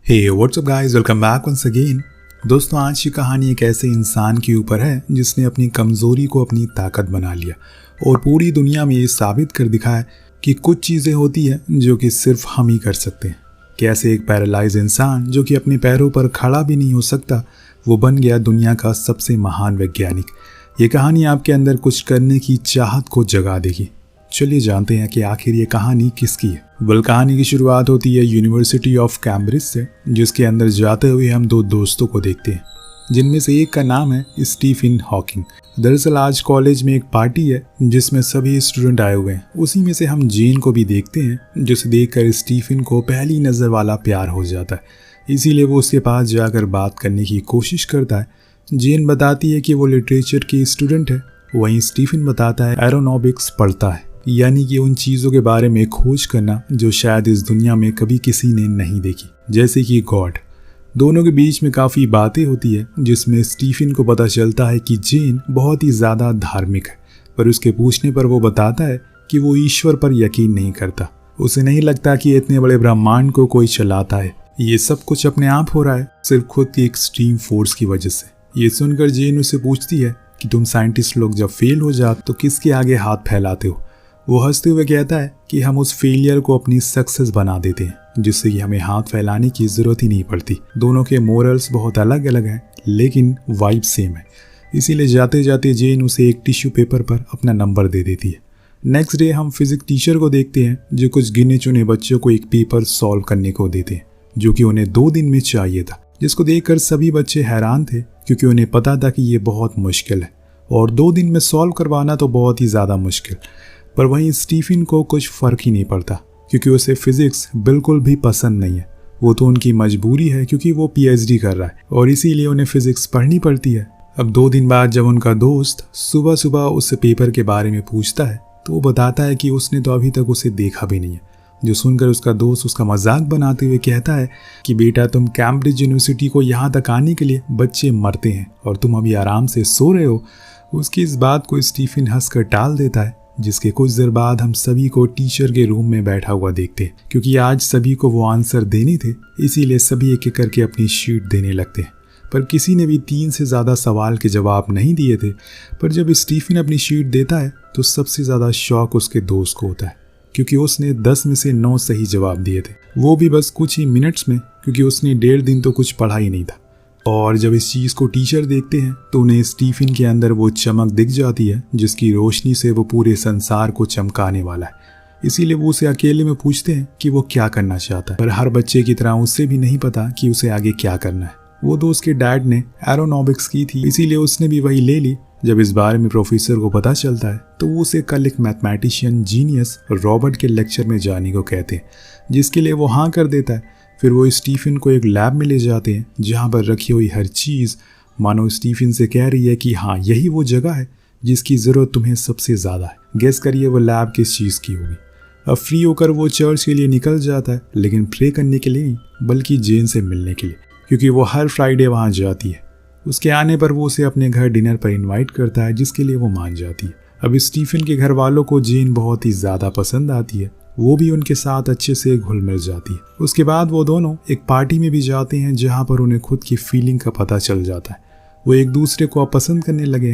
हे what's up guys, welcome back once again. दोस्तों, आज की कहानी एक ऐसे इंसान के ऊपर है जिसने अपनी कमज़ोरी को अपनी ताकत बना लिया और पूरी दुनिया में ये साबित कर दिखाया कि कुछ चीज़ें होती हैं जो कि सिर्फ हम ही कर सकते हैं। कैसे एक पैरालाइज इंसान जो कि अपने पैरों पर खड़ा भी नहीं हो सकता, वो बन गया दुनिया का सबसे महान वैज्ञानिक। ये कहानी आपके अंदर कुछ करने की चाहत को जगा देगी। चलिए जानते हैं कि आखिर ये कहानी किसकी है। कहानी की शुरुआत होती है यूनिवर्सिटी ऑफ कैम्ब्रिज से, जिसके अंदर जाते हुए हम दो दोस्तों को देखते हैं, जिनमें से एक का नाम है स्टीफन हॉकिंग। दरअसल आज कॉलेज में एक पार्टी है जिसमें सभी स्टूडेंट आए हुए हैं। उसी में से हम जेन को भी देखते हैं, जिसे देखकर स्टीफन को पहली नज़र वाला प्यार हो जाता है। इसीलिए वो उसके पास जाकर बात करने की कोशिश करता है। जेन बताती है कि वो लिटरेचर की स्टूडेंट है, वहीं स्टीफन बताता है एरोनॉटिक्स पढ़ता है, यानी कि उन चीज़ों के बारे में खोज करना जो शायद इस दुनिया में कभी किसी ने नहीं देखी, जैसे कि गॉड। दोनों के बीच में काफ़ी बातें होती है, जिसमें स्टीफन को पता चलता है कि जेन बहुत ही ज़्यादा धार्मिक है, पर उसके पूछने पर वो बताता है कि वो ईश्वर पर यकीन नहीं करता। उसे नहीं लगता कि इतने बड़े ब्रह्मांड को कोई चलाता है। ये सब कुछ अपने आप हो रहा है सिर्फ खुद की एक्सट्रीम फोर्स की वजह से। ये सुनकर जेन उसे पूछती है कि तुम साइंटिस्ट लोग जब फेल हो जाते तो किसके आगे हाथ फैलाते हो। वो हंसते हुए कहता है कि हम उस फेलियर को अपनी सक्सेस बना देते हैं, जिससे कि हमें हाथ फैलाने की ज़रूरत ही नहीं पड़ती। दोनों के मोरल्स बहुत अलग अलग हैं, लेकिन वाइब सेम है। इसीलिए जाते जाते जेन उसे एक टिश्यू पेपर पर अपना नंबर दे देती है। नेक्स्ट डे हम फिजिक्स टीचर को देखते हैं, जो कुछ गिने चुने बच्चों को एक पेपर सॉल्व करने को देते हैं, जो कि उन्हें 2 दिन में चाहिए था। जिसको देखकर सभी बच्चे हैरान थे, क्योंकि उन्हें पता था कि ये बहुत मुश्किल है और 2 दिन में सॉल्व करवाना तो बहुत ही ज़्यादा मुश्किल। पर वहीं स्टीफन को कुछ फ़र्क ही नहीं पड़ता, क्योंकि उसे फिज़िक्स बिल्कुल भी पसंद नहीं है। वो तो उनकी मजबूरी है, क्योंकि वो पीएचडी कर रहा है और इसीलिए उन्हें फ़िज़िक्स पढ़नी पड़ती है। अब 2 दिन बाद जब उनका दोस्त सुबह सुबह उस पेपर के बारे में पूछता है, तो वो बताता है कि उसने तो अभी तक उसे देखा भी नहीं है। जो सुनकर उसका दोस्त उसका मजाक बनाते हुए कहता है कि बेटा, तुम कैम्ब्रिज यूनिवर्सिटी को यहाँ तक आने के लिए बच्चे मरते हैं और तुम अभी आराम से सो रहे हो। उसकी इस बात को स्टीफन हंसकर टाल देता है, जिसके कुछ देर बाद हम सभी को टीचर के रूम में बैठा हुआ देखते हैं। क्योंकि आज सभी को वो आंसर देने थे, इसीलिए सभी एक एक करके अपनी शीट देने लगते हैं। पर किसी ने भी 3 से ज़्यादा सवाल के जवाब नहीं दिए थे। पर जब स्टीफन अपनी शीट देता है तो सबसे ज़्यादा शौक उसके दोस्त को होता है, क्योंकि उसने 10 में से 9 सही जवाब दिए थे, वो भी बस कुछ ही मिनट्स में, क्योंकि उसने 1.5 दिन तो कुछ पढ़ा ही नहीं था। और जब इस चीज़ को टीचर देखते हैं तो उन्हें स्टीफन के अंदर वो चमक दिख जाती है, जिसकी रोशनी से वो पूरे संसार को चमकाने वाला है। इसीलिए वो उसे अकेले में पूछते हैं कि वो क्या करना चाहता है। पर हर बच्चे की तरह उससे भी नहीं पता कि उसे आगे क्या करना है। वो दोस्त के डैड ने एरोनॉटिक्स की थी, इसीलिए उसने भी वही ले ली। जब इस बारे में प्रोफेसर को पता चलता है तो वो उसे कल एक मैथमेटिशियन जीनियस रॉबर्ट के लेक्चर में जाने को कहते हैं, जिसके लिए वो हाँ कर देता है। फिर वो स्टीफन को एक लैब में ले जाते हैं, जहाँ पर रखी हुई हर चीज़ मानो स्टीफन से कह रही है कि हाँ, यही वो जगह है जिसकी ज़रूरत तुम्हें सबसे ज़्यादा है। गेस करिए वो लैब किस चीज़ की होगी। अब फ्री होकर वो चर्च के लिए निकल जाता है, लेकिन प्रे करने के लिए नहीं, बल्कि जेन से मिलने के लिए, क्योंकि वो हर फ्राइडे वहाँ जाती है। उसके आने पर वो उसे अपने घर डिनर पर इन्वाइट करता है, जिसके लिए वो मान जाती है। अब स्टीफन के घर वालों को जेन बहुत ही ज़्यादा पसंद आती है, वो भी उनके साथ अच्छे से घुल मिल जाती है। उसके बाद वो दोनों एक पार्टी में भी जाते हैं, जहाँ पर उन्हें खुद की फीलिंग का पता चल जाता है। वो एक दूसरे को अब पसंद करने लगे।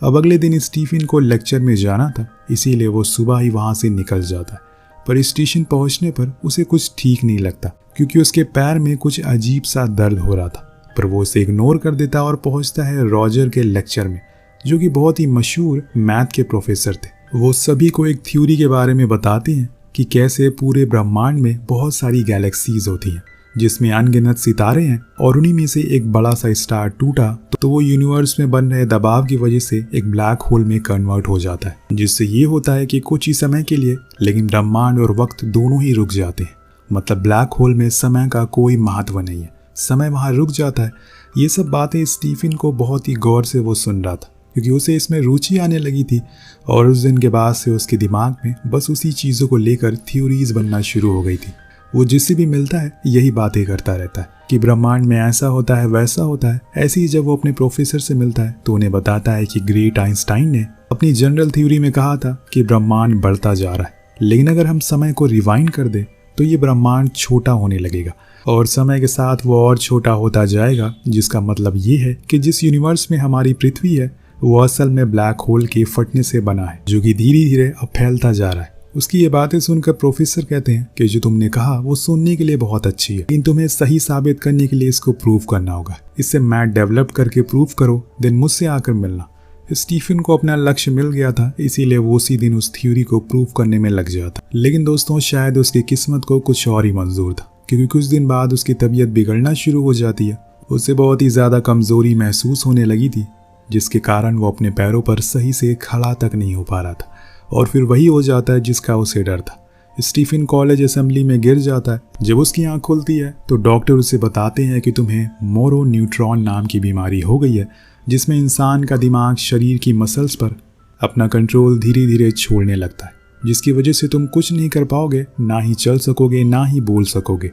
अब अगले दिन स्टीफन को लेक्चर में जाना था, इसीलिए वो सुबह ही वहाँ से निकल जाता है। पर स्टेशन पहुँचने पर उसे कुछ ठीक नहीं लगता, क्योंकि उसके पैर में कुछ अजीब सा दर्द हो रहा था। पर वो उसे इग्नोर कर देता और पहुँचता है रॉजर के लेक्चर में, जो कि बहुत ही मशहूर मैथ के प्रोफेसर थे। वो सभी को एक थ्योरी के बारे में बताते हैं कि कैसे पूरे ब्रह्मांड में बहुत सारी गैलेक्सीज होती हैं, जिसमें अनगिनत सितारे हैं, और उन्हीं में से एक बड़ा सा स्टार टूटा तो वो यूनिवर्स में बन रहे दबाव की वजह से एक ब्लैक होल में कन्वर्ट हो जाता है, जिससे ये होता है कि कुछ ही समय के लिए, लेकिन ब्रह्मांड और वक्त दोनों ही रुक जाते हैं। मतलब ब्लैक होल में समय का कोई महत्व नहीं है, समय वहाँ रुक जाता है। ये सब बातें स्टीफन को बहुत ही गौर से वो सुन रहा था, क्योंकि उसे इसमें रुचि आने लगी थी। और उस दिन के बाद से उसके दिमाग में बस उसी चीज़ों को लेकर थ्योरीज बनना शुरू हो गई थी। वो जिससे भी मिलता है यही बातें करता रहता है कि ब्रह्मांड में ऐसा होता है, वैसा होता है। ऐसे ही जब वो अपने प्रोफेसर से मिलता है तो उन्हें बताता है कि ग्रेट आइंस्टाइन ने अपनी जनरल थ्योरी में कहा था कि ब्रह्मांड बढ़ता जा रहा है, लेकिन अगर हम समय को रिवाइंड कर दें तो ये ब्रह्मांड छोटा होने लगेगा। और समय के साथ वो और छोटा होता जाएगा, जिसका मतलब ये है कि जिस यूनिवर्स में हमारी पृथ्वी है वो असल में ब्लैक होल के फटने से बना है, जो कि धीरे धीरे अब फैलता जा रहा है। उसकी ये बातें सुनकर प्रोफेसर कहते हैं कि जो तुमने कहा वो सुनने के लिए बहुत अच्छी है, लेकिन तुम्हें सही साबित करने के लिए इसको प्रूव करना होगा। इससे मैथ डेवलप करके प्रूव करो, देन मुझसे आकर मिलना। स्टीफन को अपना लक्ष्य मिल गया था, इसीलिए वो उसी दिन उस थ्योरी को प्रूव करने में लग जाता। लेकिन दोस्तों, शायद उसकी किस्मत को कुछ और ही मंजूर था, क्योंकि कुछ दिन बाद उसकी तबीयत बिगड़ना शुरू हो जाती है। उसे बहुत ही ज्यादा कमजोरी महसूस होने लगी थी, जिसके कारण वो अपने पैरों पर सही से खड़ा तक नहीं हो पा रहा था। और फिर वही हो जाता है जिसका उसे डर था। स्टीफन कॉलेज असेंबली में गिर जाता है। जब उसकी आंख खुलती है तो डॉक्टर उसे बताते हैं कि तुम्हें मोरो न्यूट्रॉन नाम की बीमारी हो गई है, जिसमें इंसान का दिमाग शरीर की मसल्स पर अपना कंट्रोल धीरे धीरे छोड़ने लगता है, जिसकी वजह से तुम कुछ नहीं कर पाओगे, ना ही चल सकोगे, ना ही बोल सकोगे।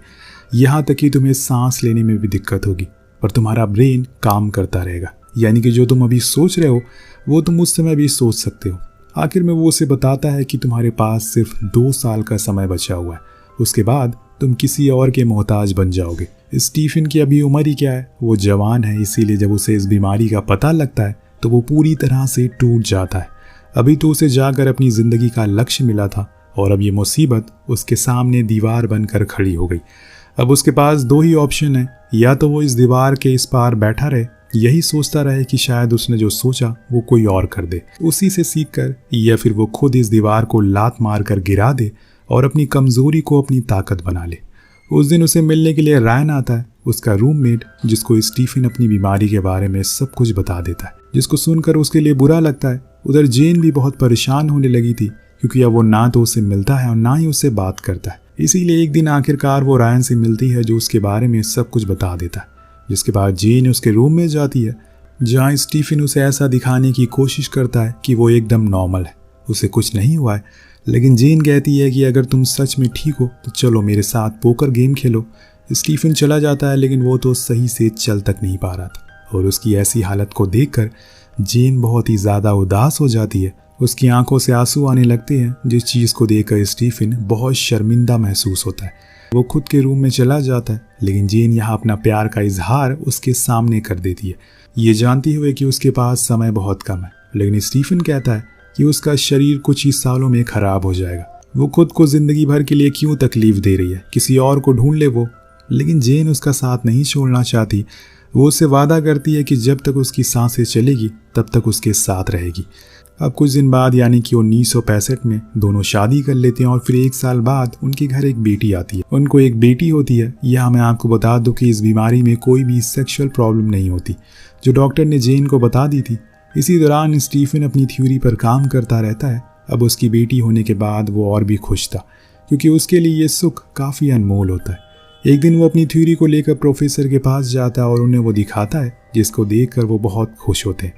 यहाँ तक कि तुम्हें सांस लेने में भी दिक्कत होगी, पर तुम्हारा ब्रेन काम करता रहेगा। यानी कि जो तुम अभी सोच रहे हो वो तुम उस समय भी सोच सकते हो। आखिर में वो उसे बताता है कि तुम्हारे पास सिर्फ 2 साल का समय बचा हुआ है, उसके बाद तुम किसी और के मोहताज बन जाओगे। स्टीफन की अभी उम्र ही क्या है, वो जवान है, इसीलिए जब उसे इस बीमारी का पता लगता है तो वो पूरी तरह से टूट जाता है। अभी तो उसे जाकर अपनी ज़िंदगी का लक्ष्य मिला था और अब ये मुसीबत उसके सामने दीवार बनकर खड़ी हो गई। अब उसके पास 2 ही ऑप्शन है, या तो वो इस दीवार के इस पार बैठा रहे, यही सोचता रहे कि शायद उसने जो सोचा वो कोई और कर दे उसी से सीख कर, या फिर वो खुद इस दीवार को लात मार कर गिरा दे और अपनी कमजोरी को अपनी ताकत बना ले। उस दिन उसे मिलने के लिए रायन आता है, उसका रूममेट, जिसको स्टीफन अपनी बीमारी के बारे में सब कुछ बता देता है, जिसको सुनकर उसके लिए बुरा लगता है। उधर जेन भी बहुत परेशान होने लगी थी, क्योंकि अब वो ना तो उसे मिलता है और ना ही उससे बात करता है। इसीलिए एक दिन आखिरकार वो रायन से मिलती है, जो उसके बारे में सब कुछ बता देता है। जिसके बाद जेन उसके रूम में जाती है, जहाँ स्टीफन उसे ऐसा दिखाने की कोशिश करता है कि वो एकदम नॉर्मल है, उसे कुछ नहीं हुआ है। लेकिन जेन कहती है कि अगर तुम सच में ठीक हो तो चलो मेरे साथ पोकर गेम खेलो। स्टीफन चला जाता है, लेकिन वो तो सही से चल तक नहीं पा रहा था, और उसकी ऐसी हालत को देखकर जेन बहुत ही ज़्यादा उदास हो जाती है। उसकी आंखों से आंसू आने लगते हैं, जिस चीज़ को देखकर स्टीफन बहुत शर्मिंदा महसूस होता है। वो खुद के रूम में चला जाता है, लेकिन जेन यहाँ अपना प्यार का इजहार उसके सामने कर देती है, ये जानती हुए कि उसके पास समय बहुत कम है। लेकिन स्टीफन कहता है कि उसका शरीर कुछ ही सालों में खराब हो जाएगा। वो खुद को जिंदगी भर के लिए क्यों तकलीफ दे रही है, किसी और को ढूंढ ले वो। लेकिन जेन उसका साथ नहीं छोड़ना चाहती। वो उससे वादा करती है कि जब तक उसकी सांसें चलेगी तब तक उसके साथ रहेगी। अब कुछ दिन बाद, यानी कि 1965 में दोनों शादी कर लेते हैं, और फिर 1 साल बाद उनके घर एक बेटी आती है। उनको एक बेटी होती है। यह मैं आपको बता दूं कि इस बीमारी में कोई भी सेक्सुअल प्रॉब्लम नहीं होती, जो डॉक्टर ने जेन को बता दी थी। इसी दौरान स्टीफन अपनी थ्योरी पर काम करता रहता है। अब उसकी बेटी होने के बाद वो और भी खुश था, क्योंकि उसके लिए ये सुख काफ़ी अनमोल होता है। एक दिन वो अपनी थ्योरी को लेकर प्रोफेसर के पास जाता है और उन्हें वो दिखाता है, जिसको देखकर वो बहुत खुश होते हैं,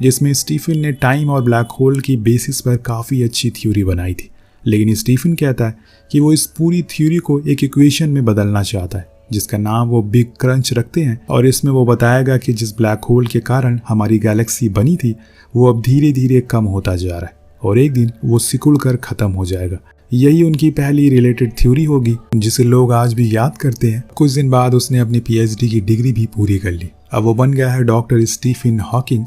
जिसमें स्टीफन ने टाइम और ब्लैक होल की बेसिस पर काफ़ी अच्छी थ्योरी बनाई थी। लेकिन स्टीफन कहता है कि वो इस पूरी थ्योरी को एक इक्वेशन में बदलना चाहता है, जिसका नाम वो बिग क्रंच रखते हैं, और इसमें वो बताएगा कि जिस ब्लैक होल के कारण हमारी गैलेक्सी बनी थी वो अब धीरे धीरे कम होता जा रहा है और एक दिन वो सिकुड़ कर ख़त्म हो जाएगा। यही उनकी पहली रिलेटेड थ्योरी होगी, जिसे लोग आज भी याद करते हैं। कुछ दिन बाद उसने अपनी PhD की डिग्री भी पूरी कर ली। अब वो बन गया है डॉक्टर स्टीफन हॉकिंग,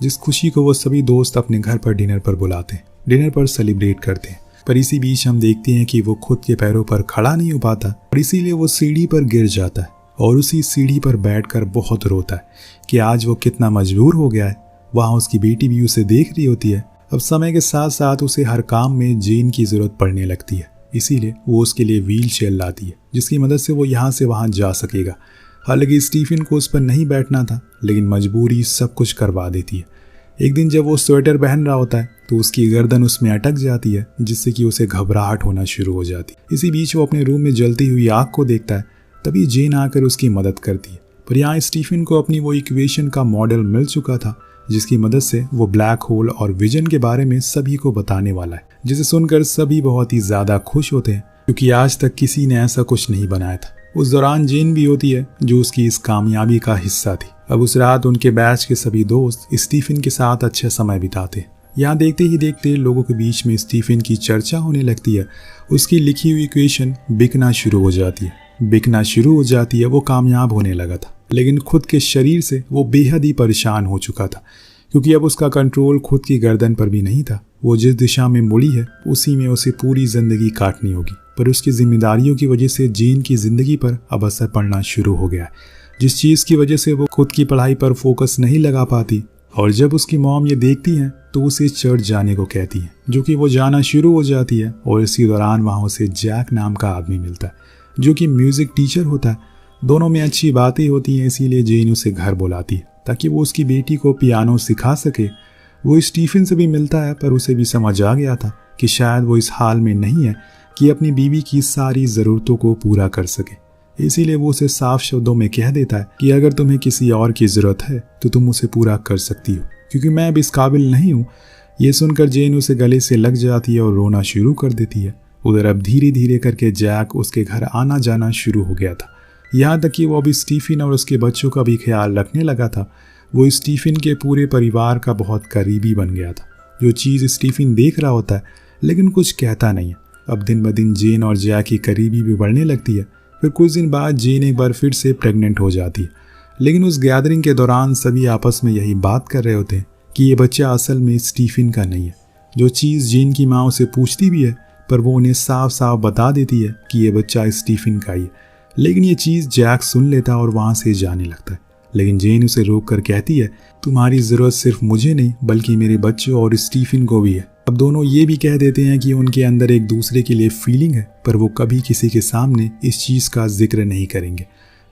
जिस खुशी को वो सभी दोस्त अपने घर पर डिनर पर बुलाते हैं, डिनर पर सेलिब्रेट करते हैं। पर इसी बीच हम देखते हैं कि वो खुद के पैरों पर खड़ा नहीं हो पाता और इसीलिए वो सीढ़ी पर गिर जाता है और उसी सीढ़ी पर बैठकर बहुत रोता है कि आज वो कितना मजबूर हो गया है। वहाँ उसकी बेटी भी उसे देख रही होती है। अब समय के साथ साथ उसे हर काम में जेन की ज़रूरत पड़ने लगती है, इसीलिए वो उसके लिए व्हील चेयर लाती है, जिसकी मदद से वो यहाँ से वहाँ जा सकेगा। हालांकि स्टीफन को उस पर नहीं बैठना था, लेकिन मजबूरी सब कुछ करवा देती है। एक दिन जब वो स्वेटर पहन रहा होता है तो उसकी गर्दन उसमें अटक जाती है, जिससे कि उसे घबराहट होना शुरू हो जाती है। इसी बीच वो अपने रूम में जलती हुई आग को देखता है। तभी जेन आकर उसकी मदद करती है। पर यहाँ स्टीफन को अपनी वो इक्वेशन का मॉडल मिल चुका था, जिसकी मदद से वो ब्लैक होल और विजन के बारे में सभी को बताने वाला है, जिसे सुनकर सभी बहुत ही ज़्यादा खुश होते हैं, क्योंकि आज तक किसी ने ऐसा कुछ नहीं बनाया था। उस दौरान जेन भी होती है, जो उसकी इस कामयाबी का हिस्सा थी। अब उस रात उनके बैच के सभी दोस्त स्टीफन के साथ अच्छा समय बिताते। यहाँ देखते ही देखते लोगों के बीच में स्टीफन की चर्चा होने लगती है। उसकी लिखी हुई इक्वेशन बिकना शुरू हो जाती है, बिकना शुरू हो जाती है। वो कामयाब होने लगा था, लेकिन खुद के शरीर से वो बेहद ही परेशान हो चुका था, क्योंकि अब उसका कंट्रोल खुद की गर्दन पर भी नहीं था। वो जिस दिशा में मुड़ी है उसी में उसे पूरी जिंदगी काटनी होगी। पर उसकी जिम्मेदारियों की वजह से जेन की जिंदगी पर अब असर पड़ना शुरू हो गया है, जिस चीज़ की वजह से वो खुद की पढ़ाई पर फोकस नहीं लगा पाती। और जब उसकी मॉम ये देखती है तो उसे चर्च जाने को कहती है, जो कि वो जाना शुरू हो जाती है। और इसी दौरान वहाँ उसे जैक नाम का आदमी मिलता है, जो कि म्यूज़िक टीचर होता है। दोनों में अच्छी बातें होती हैं, इसीलिए जेन उसे घर बुलाती है ताकि वो उसकी बेटी को पियानो सिखा सके। वो स्टीफन से भी मिलता है, पर उसे भी समझ आ गया था कि शायद वो इस हाल में नहीं है कि अपनी बीवी की सारी ज़रूरतों को पूरा कर सके। इसीलिए वो उसे साफ शब्दों में कह देता है कि अगर तुम्हें किसी और की ज़रूरत है तो तुम उसे पूरा कर सकती हो, क्योंकि मैं अब इस काबिल नहीं हूँ। ये सुनकर जेन उसे गले से लग जाती है और रोना शुरू कर देती है। उधर अब धीरे धीरे करके जैक उसके घर आना जाना शुरू हो गया था, यहाँ तक कि वो अब स्टीफन और उसके बच्चों का भी ख्याल रखने लगा था। वो स्टीफन के पूरे परिवार का बहुत करीबी बन गया था, जो चीज़ स्टीफन देख रहा होता है लेकिन कुछ कहता नहीं है। अब दिन ब दिन जेन और जैक की करीबी भी बढ़ने लगती है। फिर कुछ दिन बाद जेन एक बार फिर से प्रेग्नेंट हो जाती है, लेकिन उस गैदरिंग के दौरान सभी आपस में यही बात कर रहे होते हैं कि ये बच्चा असल में स्टीफन का नहीं है। जो चीज़ जेन की माँ उसे पूछती भी है, पर वो उन्हें साफ साफ बता देती है कि ये बच्चा स्टीफन का ही है। लेकिन ये चीज़ जैक सुन लेता और वहाँ से जाने लगता है। लेकिन जेन उसे रोक कर कहती है, तुम्हारी ज़रूरत सिर्फ मुझे नहीं बल्कि मेरे बच्चों और स्टीफन को भी है। अब दोनों ये भी कह देते हैं कि उनके अंदर एक दूसरे के लिए फीलिंग है, पर वो कभी किसी के सामने इस चीज़ का जिक्र नहीं करेंगे।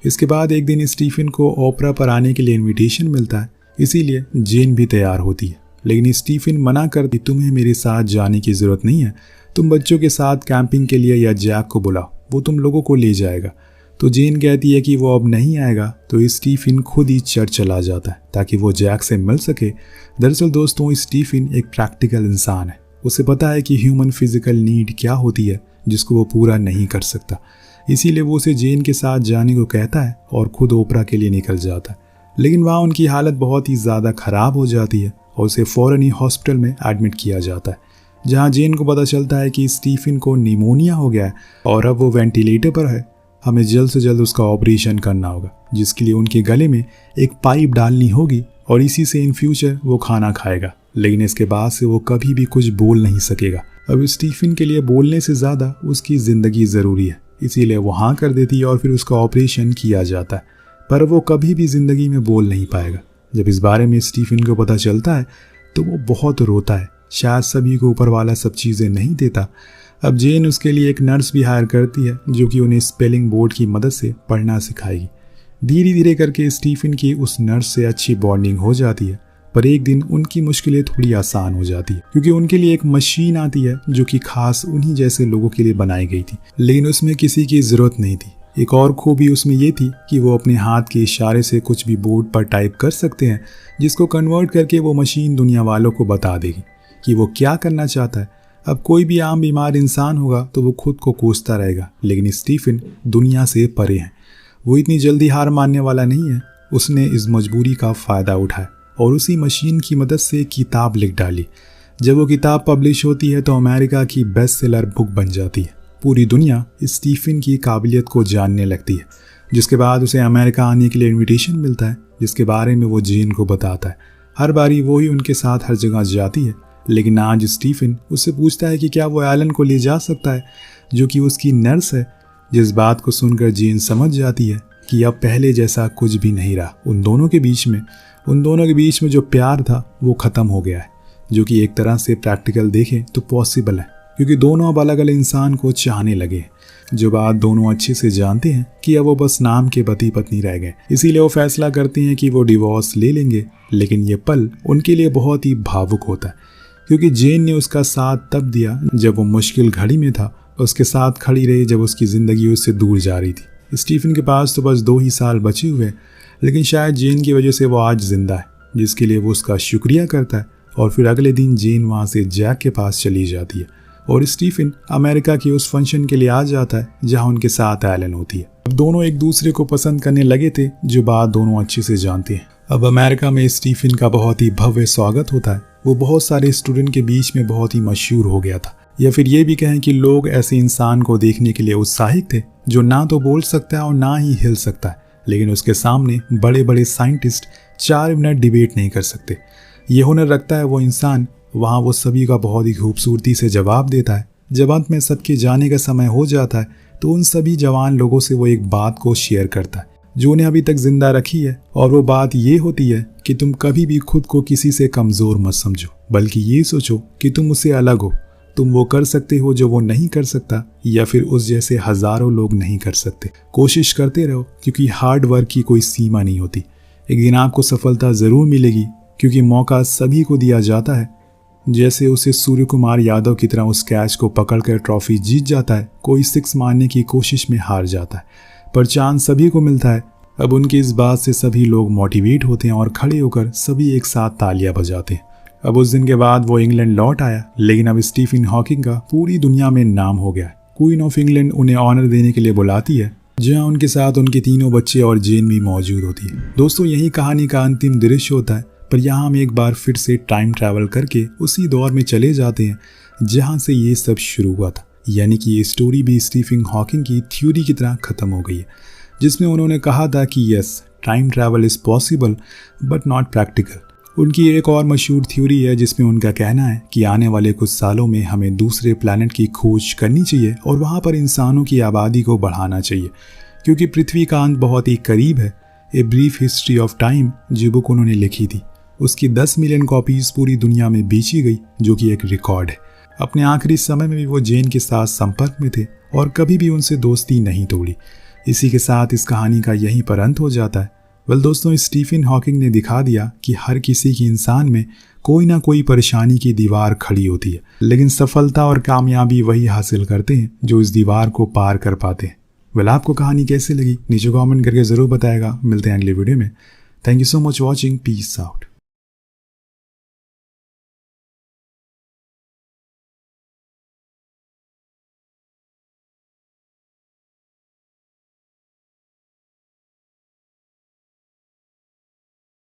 इसके बाद एक दिन स्टीफन को ओपरा पर आने के लिए इनविटेशन मिलता है, इसीलिए जेन भी तैयार होती है। लेकिन स्टीफन मना कर दी, तुम्हें मेरे साथ जाने की ज़रूरत नहीं है, तुम बच्चों के साथ कैंपिंग के लिए या जैक को बुलाओ, वो तुम लोगों को ले जाएगा। तो जेन कहती है कि वो अब नहीं आएगा, तो स्टीफन खुद ही चर्च चला जाता है ताकि वो जैक से मिल सके। दरअसल दोस्तों, स्टीफन एक प्रैक्टिकल इंसान है। उसे पता है कि ह्यूमन फिजिकल नीड क्या होती है जिसको वो पूरा नहीं कर सकता। इसीलिए वो उसे जेन के साथ जाने को कहता है और खुद ओपरा के लिए निकल जाता है। लेकिन वहाँ उनकी हालत बहुत ही ज़्यादा ख़राब हो जाती है और उसे फ़ौरन ही हॉस्पिटल में एडमिट किया जाता है, जहाँ जेन को पता चलता है कि स्टीफन को निमोनिया हो गया है और अब वो वेंटिलेटर पर है। हमें जल्द से जल्द उसका ऑपरेशन करना होगा, जिसके लिए उनके गले में एक पाइप डालनी होगी और इसी से इन फ्यूचर वो खाना खाएगा। लेकिन इसके बाद से वो कभी भी कुछ बोल नहीं सकेगा। अब स्टीफन के लिए बोलने से ज़्यादा उसकी ज़िंदगी ज़रूरी है, इसीलिए वो हाँ कर देती है और फिर उसका ऑपरेशन किया जाता है। पर वो कभी भी ज़िंदगी में बोल नहीं पाएगा। जब इस बारे में स्टीफन को पता चलता है तो वो बहुत रोता है। शायद सभी को ऊपर वाला सब चीज़ें नहीं देता। अब जेन उसके लिए एक नर्स भी हायर करती है, जो कि उन्हें स्पेलिंग बोर्ड की मदद से पढ़ना सिखाएगी। धीरे धीरे करके स्टीफन की उस नर्स से अच्छी बॉन्डिंग हो जाती है। पर एक दिन उनकी मुश्किलें थोड़ी आसान हो जाती है, क्योंकि उनके लिए एक मशीन आती है जो कि खास उन्हीं जैसे लोगों के लिए बनाई गई थी, लेकिन उसमें किसी की ज़रूरत नहीं थी। एक और खूबी उसमें ये थी कि वो अपने हाथ के इशारे से कुछ भी बोर्ड पर टाइप कर सकते हैं, जिसको कन्वर्ट करके वो मशीन दुनिया वालों को बता देगी कि वो क्या करना चाहता है। अब कोई भी आम बीमार इंसान होगा तो वो खुद को कोसता रहेगा, लेकिन स्टीफन दुनिया से परे है। वो इतनी जल्दी हार मानने वाला नहीं है। उसने इस मजबूरी का फ़ायदा उठाया और उसी मशीन की मदद से किताब लिख डाली। जब वो किताब पब्लिश होती है तो अमेरिका की बेस्ट सेलर बुक बन जाती है। पूरी दुनिया स्टीफन की काबिलियत को जानने लगती है, जिसके बाद उसे अमेरिका आने के लिए इनविटेशन मिलता है, जिसके बारे में वो जेन को बताता है। हर बारी वो ही उनके साथ हर जगह जाती है, लेकिन आज स्टीफन उससे पूछता है कि क्या वो एलन को ले जा सकता है, जो कि उसकी नर्स है। जिस बात को सुनकर जेन समझ जाती है कि अब पहले जैसा कुछ भी नहीं रहा। उन दोनों के बीच में जो प्यार था वो ख़त्म हो गया है, जो कि एक तरह से प्रैक्टिकल देखें तो पॉसिबल है, क्योंकि दोनों अब अलग अलग इंसान को चाहने लगे। जो बात दोनों अच्छे से जानते हैं कि अब वो बस नाम के पति पत्नी रह गए, इसीलिए वो फैसला करते हैं कि वो डिवोर्स ले लेंगे। लेकिन ये पल उनके लिए बहुत ही भावुक होता है, क्योंकि जेन ने उसका साथ तब दिया जब वो मुश्किल घड़ी में था, उसके साथ खड़ी रही जब उसकी ज़िंदगी उससे दूर जा रही थी। स्टीफन के पास तो बस 2 ही साल बचे हुए, लेकिन शायद जेन की वजह से वो आज जिंदा है, जिसके लिए वो उसका शुक्रिया करता है। और फिर अगले दिन जेन वहाँ से जैक के पास चली जाती है और स्टीफन अमेरिका के उस फंक्शन के लिए आ जाता है जहाँ उनके साथ एलन होती है। अब दोनों एक दूसरे को पसंद करने लगे थे, जो बात दोनों अच्छे से जानते हैं। अब अमेरिका में स्टीफन का बहुत ही भव्य स्वागत होता है। वो बहुत सारे स्टूडेंट के बीच में बहुत ही मशहूर हो गया था। या फिर ये भी कहें कि लोग ऐसे इंसान को देखने के लिए उत्साहित थे जो ना तो बोल सकता है और ना ही हिल सकता है, लेकिन उसके सामने बड़े बड़े साइंटिस्ट 4 मिनट डिबेट नहीं कर सकते। ये हुनर रखता है वो इंसान, वहाँ वो सभी का बहुत ही खूबसूरती से जवाब देता है। जब अंत में सबके जाने का समय हो जाता है तो उन सभी जवान लोगों से वो एक बात को शेयर करता है जो उन्हें अभी तक जिंदा रखी है, और वो बात ये होती है कि तुम कभी भी खुद को किसी से कमज़ोर मत समझो, बल्कि ये सोचो कि तुम उससे अलग हो। तुम वो कर सकते हो जो वो नहीं कर सकता, या फिर उस जैसे हज़ारों लोग नहीं कर सकते। कोशिश करते रहो, क्योंकि हार्ड वर्क की कोई सीमा नहीं होती। एक दिन आपको सफलता ज़रूर मिलेगी, क्योंकि मौका सभी को दिया जाता है। जैसे उसे सूर्य कुमार यादव की तरह उस कैच को पकड़कर ट्रॉफी जीत जाता है, कोई 6 मारने की कोशिश में हार जाता है, पर चांस सभी को मिलता है। अब उनकी इस बात से सभी लोग मोटिवेट होते हैं और खड़े होकर सभी एक साथ तालियां बजाते हैं। अब उस दिन के बाद वो इंग्लैंड लौट आया, लेकिन अब स्टीफन हॉकिंग का पूरी दुनिया में नाम हो गया। क्वीन ऑफ इंग्लैंड उन्हें ऑनर देने के लिए बुलाती है, जहां उनके साथ उनके 3 बच्चे और जेन भी मौजूद होती है। दोस्तों, यही कहानी का अंतिम दृश्य होता है, पर यहाँ हम एक बार फिर से टाइम ट्रैवल करके उसी दौर में चले जाते हैं जहाँ से ये सब शुरू हुआ था। यानी कि ये स्टोरी भी स्टीफन हॉकिंग की थ्योरी की तरह ख़त्म हो गई है, जिसमें उन्होंने कहा था कि yes, time travel is possible but not practical. उनकी एक और मशहूर थ्योरी है जिसमें उनका कहना है कि आने वाले कुछ सालों में हमें दूसरे प्लैनेट की खोज करनी चाहिए और वहाँ पर इंसानों की आबादी को बढ़ाना चाहिए, क्योंकि पृथ्वी का अंत बहुत ही करीब है। A brief history of time जो बुक उन्होंने लिखी थी, उसकी 10 मिलियन कॉपीज़ पूरी दुनिया में बेची गई, जो कि एक रिकॉर्ड है। अपने आखिरी समय में भी वो जेन के साथ संपर्क में थे और कभी भी उनसे दोस्ती नहीं तोड़ी। इसी के साथ इस कहानी का यहीं पर अंत हो जाता है। वेल दोस्तों, स्टीफन हॉकिंग ने दिखा दिया कि हर किसी की इंसान में कोई ना कोई परेशानी की दीवार खड़ी होती है, लेकिन सफलता और कामयाबी वही हासिल करते हैं जो इस दीवार को पार कर पाते हैं। वेल, आपको कहानी कैसी लगी नीचे कमेंट करके ज़रूर बताएगा। मिलते हैं अगले वीडियो में। Thank you so much watching. Peace out.